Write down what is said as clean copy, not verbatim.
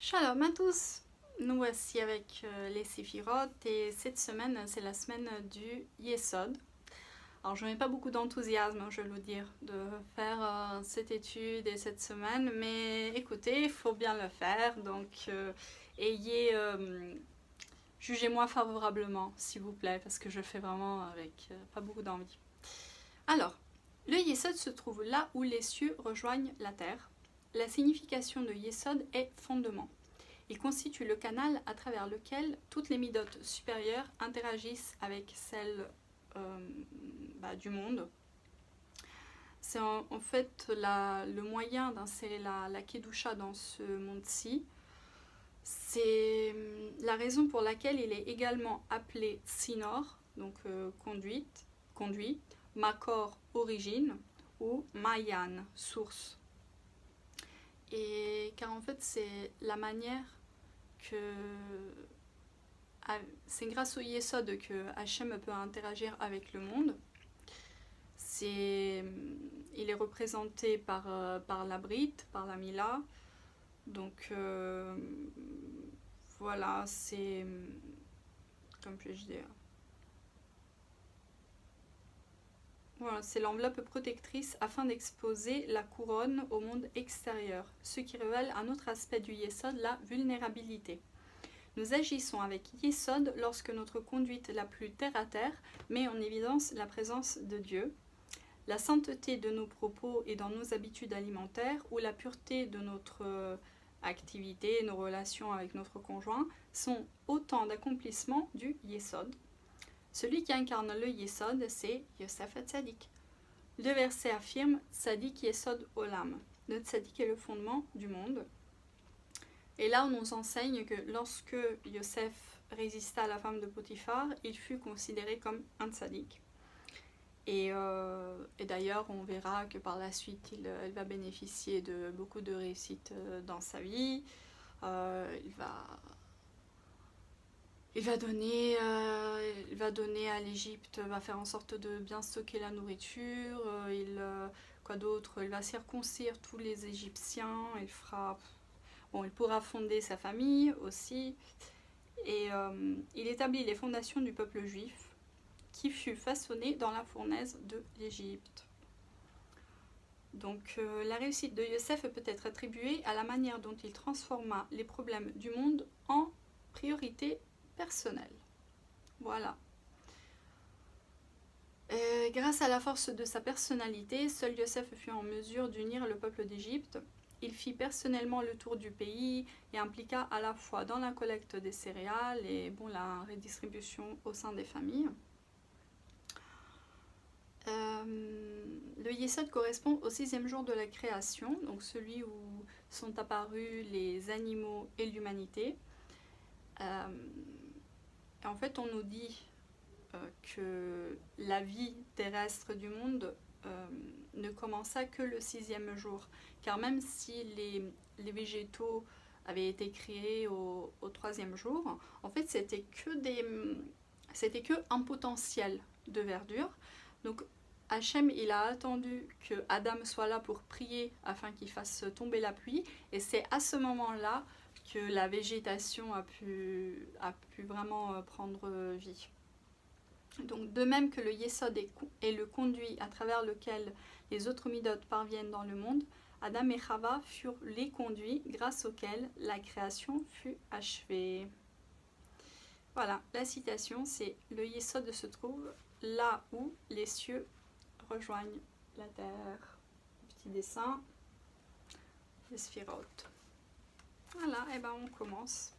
Shalom à tous, nous voici avec les Séphiroth et cette semaine c'est la semaine du Yesod. Alors je n'ai pas beaucoup d'enthousiasme, je dois dire, de faire cette étude et cette semaine, mais écoutez, il faut bien le faire, donc jugez-moi favorablement s'il vous plaît, parce que je fais vraiment avec pas beaucoup d'envie. Alors, le Yesod se trouve là où les cieux rejoignent la terre. La signification de Yesod est fondement. Il constitue le canal à travers lequel toutes les midotes supérieures interagissent avec celles du monde. C'est en fait le moyen d'insérer la Kedusha dans ce monde-ci. C'est la raison pour laquelle il est également appelé Tsinor, donc conduit, Makor, origine, ou Mayan, source. Et car en fait c'est la manière c'est grâce au Yesod que Hachem peut interagir avec le monde. Il est représenté par la Brite, par la Mila. Donc voilà, c'est... Comme puis-je dire, voilà, c'est l'enveloppe protectrice afin d'exposer la couronne au monde extérieur, ce qui révèle un autre aspect du Yesod, la vulnérabilité. Nous agissons avec Yesod lorsque notre conduite la plus terre-à-terre met en évidence la présence de Dieu, la sainteté de nos propos et dans nos habitudes alimentaires ou la pureté de notre activité, nos relations avec notre conjoint sont autant d'accomplissements du Yesod. Celui qui incarne le Yesod, c'est Yosef Tzadik. Le verset affirme Tzadik Yesod Olam. Le Tzadik est le fondement du monde. Et là, on nous enseigne que lorsque Yosef résista à la femme de Potiphar, il fut considéré comme un tzaddik. Et d'ailleurs, on verra que par la suite, elle va bénéficier de beaucoup de réussite dans sa vie. Il va donner à l'Égypte, va faire en sorte de bien stocker la nourriture. Quoi d'autre? Il va circoncire tous les Égyptiens. Il pourra fonder sa famille aussi. Et il établit les fondations du peuple juif qui fut façonné dans la fournaise de l'Égypte. Donc la réussite de Yosef peut être attribuée à la manière dont il transforma les problèmes du monde en priorité personnelle. Voilà. Grâce à la force de sa personnalité, seul Yosef fut en mesure d'unir le peuple d'Égypte. Il fit personnellement le tour du pays et impliqua à la fois dans la collecte des céréales et la redistribution au sein des familles. Le Yesod correspond au 6e jour de la création, donc celui où sont apparus les animaux et l'humanité. En fait, on nous dit que la vie terrestre du monde ne commença que le 6e jour, car même si les végétaux avaient été créés au 3e jour, en fait c'était que un potentiel de verdure. Donc Hachem, il a attendu que Adam soit là pour prier afin qu'il fasse tomber la pluie, et c'est à ce moment-là que la végétation a pu vraiment prendre vie. Donc de même que le Yesod est le conduit à travers lequel les autres midotes parviennent dans le monde, Adam et Chava furent les conduits grâce auxquels la création fut achevée. Voilà, la citation c'est « Le Yesod se trouve là où les cieux rejoignent la terre ». Petit dessin, les Sphirot. Voilà, et on commence.